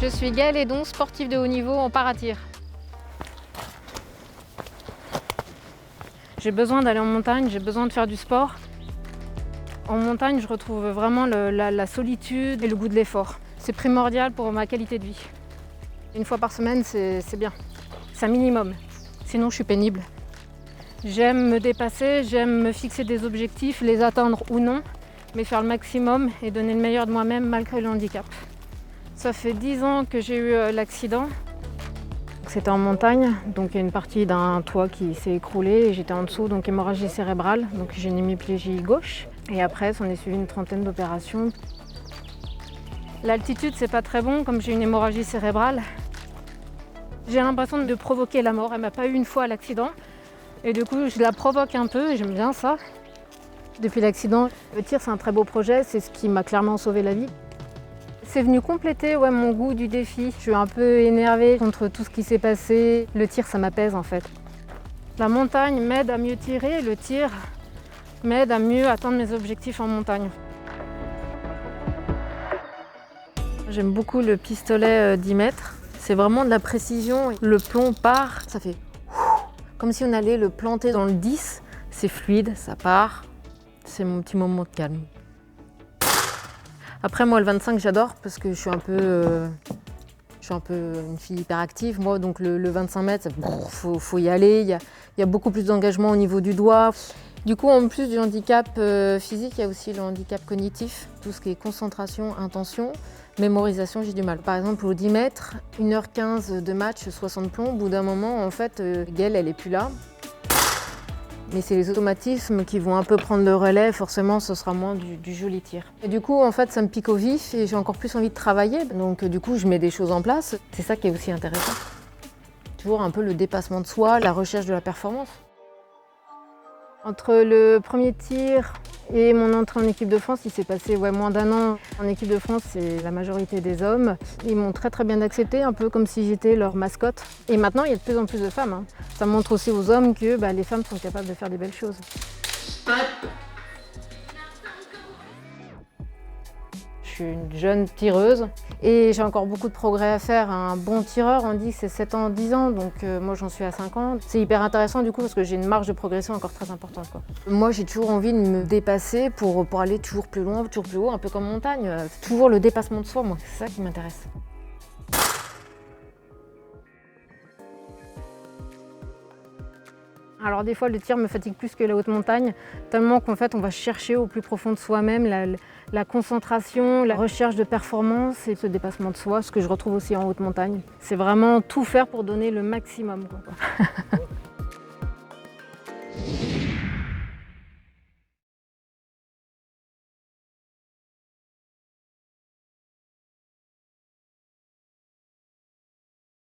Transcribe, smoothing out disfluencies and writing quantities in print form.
Je suis Gaëlle Hédon, sportive de haut niveau en paratir. J'ai besoin d'aller en montagne, j'ai besoin de faire du sport. En montagne, je retrouve vraiment la solitude et le goût de l'effort. C'est primordial pour ma qualité de vie. Une fois par semaine, c'est bien. C'est un minimum. Sinon, je suis pénible. J'aime me dépasser, j'aime me fixer des objectifs, les atteindre ou non, mais faire le maximum et donner le meilleur de moi-même malgré le handicap. Ça fait 10 ans que j'ai eu l'accident. C'était en montagne, donc il y a une partie d'un toit qui s'est écroulé et j'étais en dessous, donc hémorragie cérébrale, donc j'ai une hémiplégie gauche. Et après, s'en est suivi une trentaine d'opérations. L'altitude, c'est pas très bon, comme j'ai une hémorragie cérébrale. J'ai l'impression de provoquer la mort. Elle m'a pas eu une fois à l'accident. Et du coup, je la provoque un peu et j'aime bien ça. Depuis l'accident, le tir, c'est un très beau projet. C'est ce qui m'a clairement sauvé la vie. C'est venu compléter mon goût du défi. Je suis un peu énervée contre tout ce qui s'est passé. Le tir, ça m'apaise en fait. La montagne m'aide à mieux tirer. Le tir m'aide à mieux atteindre mes objectifs en montagne. J'aime beaucoup le pistolet 10 mètres. C'est vraiment de la précision. Le plomb part, ça fait comme si on allait le planter dans le 10. C'est fluide, ça part. C'est mon petit moment de calme. Après, moi, le 25, j'adore parce que je suis un peu une fille hyperactive. Moi, donc le 25 mètres, faut y aller. Il y a beaucoup plus d'engagement au niveau du doigt. Du coup, en plus du handicap physique, il y a aussi le handicap cognitif. Tout ce qui est concentration, intention, mémorisation, j'ai du mal. Par exemple, au 10 mètres, 1h15 de match, 60 plombs. Au bout d'un moment, en fait, Gaëlle, elle n'est plus là. Mais c'est les automatismes qui vont un peu prendre le relais, forcément ce sera moins du joli tir. Et du coup en fait ça me pique au vif et j'ai encore plus envie de travailler, donc du coup je mets des choses en place. C'est ça qui est aussi intéressant. Toujours un peu le dépassement de soi, la recherche de la performance. Entre le premier tir et mon entrée en équipe de France, il s'est passé moins d'1 an. En équipe de France, c'est la majorité des hommes. Ils m'ont très bien accepté, un peu comme si j'étais leur mascotte. Et maintenant, il y a de plus en plus de femmes. Ça montre aussi aux hommes que les femmes sont capables de faire des belles choses. Je suis une jeune tireuse et j'ai encore beaucoup de progrès à faire. Un bon tireur, on dit que c'est 7 ans, 10 ans, donc moi j'en suis à 5 ans. C'est hyper intéressant du coup parce que j'ai une marge de progression encore très importante. Moi j'ai toujours envie de me dépasser pour aller toujours plus loin, toujours plus haut, un peu comme montagne. Toujours le dépassement de soi, moi, c'est ça qui m'intéresse. Alors des fois le tir me fatigue plus que la haute montagne, tellement qu'en fait on va chercher au plus profond de soi-même la concentration, la recherche de performance et ce dépassement de soi, ce que je retrouve aussi en haute montagne. C'est vraiment tout faire pour donner le maximum.